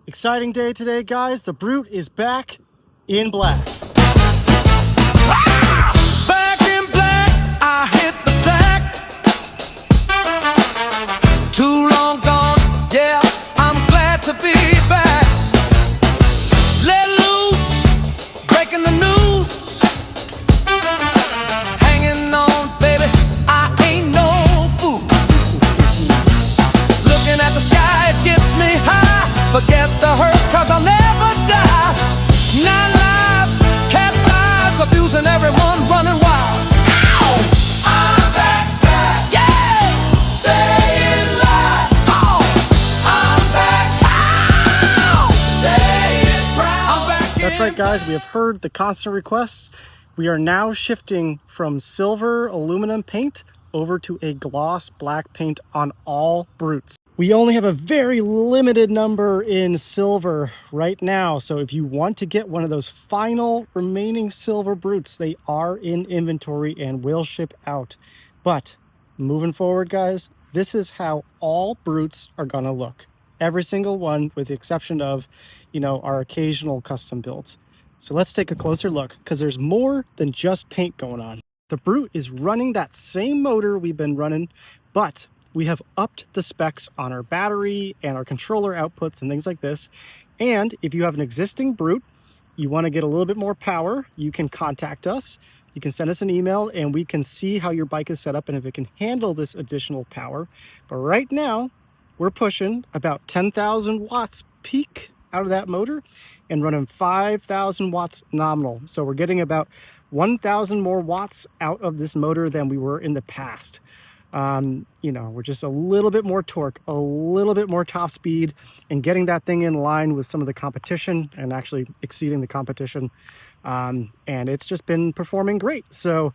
Exciting day today, guys. The Brute is back in black. Back in black, I hit the sack. Too long gone, yeah, I'm glad to be back. Let loose, breaking the news. Hanging on, baby, I ain't no fool. Looking at the sky, it gets me high. Forget the hearse, cause I'll never die. 9 lives, cat's eyes, abusing everyone, running wild. Ow! I'm back, yeah! Say it loud. Oh! I'm back, ow! Say it proud. I'm back. That's right, guys. We have heard the constant requests. We are now shifting from silver aluminum paint over to a gloss black paint on all Brutes. We only have a very limited number in silver right now, so if you want to get one of those final remaining silver Brutes, they are in inventory and will ship out. But moving forward, guys, this is how all Brutes are gonna look. Every single one, with the exception of, our occasional custom builds. So let's take a closer look, because there's more than just paint going on. The Brute is running that same motor we've been running, but we have upped the specs on our battery and our controller outputs and things like this. And if you have an existing Brute, you want to get a little bit more power, you can contact us. You can send us an email and we can see how your bike is set up and if it can handle this additional power. But right now, we're pushing about 10,000 watts peak out of that motor and running 5,000 watts nominal. So we're getting about 1,000 more watts out of this motor than we were in the past. We're just a little bit more torque, a little bit more top speed, and getting that thing in line with some of the competition and actually exceeding the competition. And it's just been performing great. So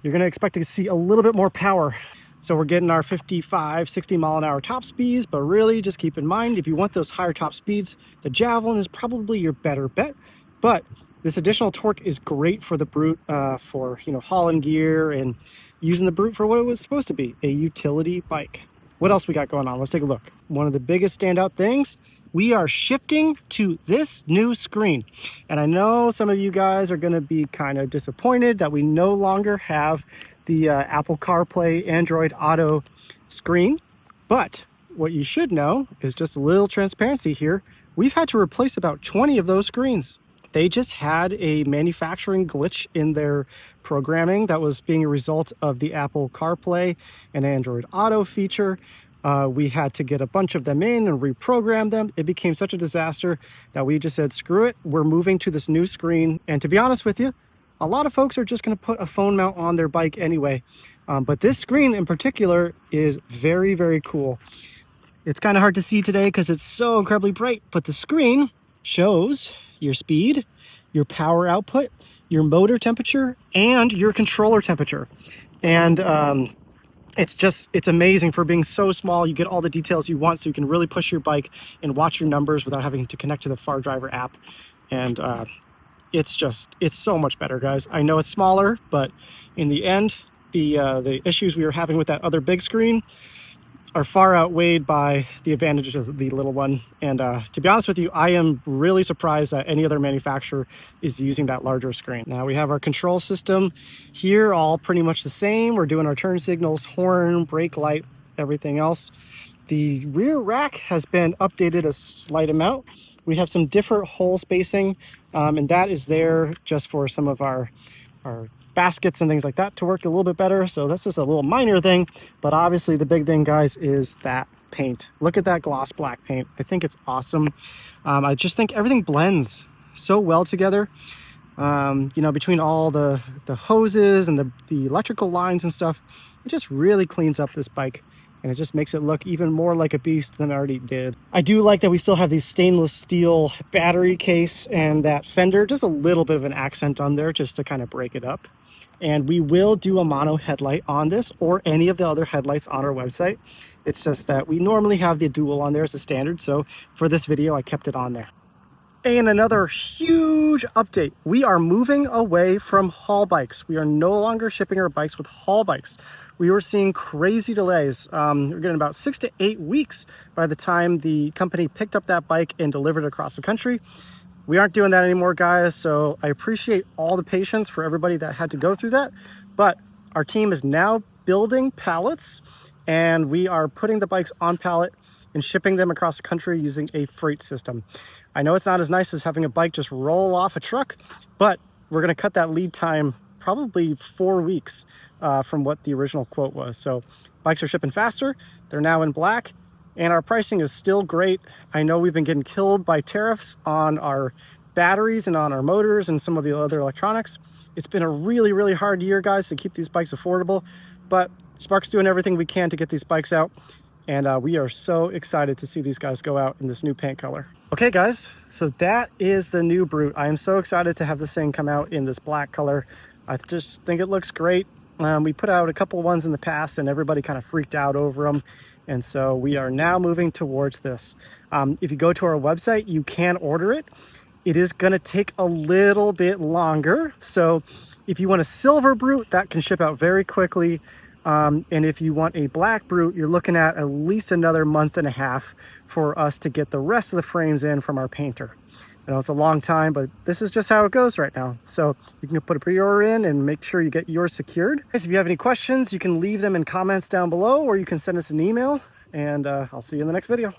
you're going to expect to see a little bit more power. So we're getting our 55, 60 mile an hour top speeds, but really just keep in mind, if you want those higher top speeds, the Javelin is probably your better bet. But this additional torque is great for the Brute, for hauling gear and using the Brute for what it was supposed to be, a utility bike. What else we got going on? Let's take a look. One of the biggest standout things, we are shifting to this new screen. And I know some of you guys are going to be kind of disappointed that we no longer have the Apple CarPlay Android Auto screen. But what you should know is just a little transparency here. We've had to replace about 20 of those screens. They just had a manufacturing glitch in their programming that was being a result of the Apple CarPlay and Android Auto feature. We had to get a bunch of them in and reprogram them. It became such a disaster that we just said, screw it, we're moving to this new screen. And to be honest with you, a lot of folks are just going to put a phone mount on their bike anyway. But this screen in particular is very, very cool. It's kind of hard to see today because it's so incredibly bright, but the screen shows your speed, your power output, your motor temperature, and your controller temperature. And it's amazing for being so small. You get all the details you want, so you can really push your bike and watch your numbers without having to connect to the Far Driver app. And it's so much better, guys. I know it's smaller, but in the end, the issues we were having with that other big screen are far outweighed by the advantages of the little one. And to be honest with you, I am really surprised that any other manufacturer is using that larger screen. Now we have our control system here, all pretty much the same. We're doing our turn signals, horn, brake light, everything else. The rear rack has been updated a slight amount. We have some different hole spacing, and that is there just for some of our baskets and things like that to work a little bit better. So that's just a little minor thing, but obviously the big thing, guys, is that paint. Look at that gloss black paint. I think it's awesome. I just think everything blends so well together. Between all the hoses and the electrical lines and stuff, it just really cleans up this bike. And it just makes it look even more like a beast than it already did. I do like that we still have these stainless steel battery case and that fender, just a little bit of an accent on there just to kind of break it up. And we will do a mono headlight on this or any of the other headlights on our website. It's just that we normally have the dual on there as a standard. So for this video, I kept it on there. And another huge update. We are moving away from haul bikes. We are no longer shipping our bikes with haul bikes. we were seeing crazy delays. We're getting about 6 to 8 weeks by the time the company picked up that bike and delivered it across the country. We aren't doing that anymore, guys, so I appreciate all the patience for everybody that had to go through that. But our team is now building pallets, and we are putting the bikes on pallet and shipping them across the country using a freight system. I know it's not as nice as having a bike just roll off a truck, but we're gonna cut that lead time probably 4 weeks from what the original quote was. So bikes are shipping faster, they're now in black, and our pricing is still great. I know we've been getting killed by tariffs on our batteries and on our motors and some of the other electronics. It's been a really, really hard year, guys, to keep these bikes affordable, but Spark's doing everything we can to get these bikes out, and we are so excited to see these guys go out in this new paint color. Okay, guys, so that is the new Brute. I am so excited to have this thing come out in this black color. I just think it looks great. We put out a couple ones in the past and everybody kind of freaked out over them. And so we are now moving towards this. If you go to our website, you can order it. It is gonna take a little bit longer. So if you want a silver Brute, that can ship out very quickly. And if you want a black Brute, you're looking at least another month and a half for us to get the rest of the frames in from our painter. I know it's a long time, but this is just how it goes right now. So you can put a pre-order in and make sure you get yours secured. If you have any questions, you can leave them in comments down below, or you can send us an email, and I'll see you in the next video.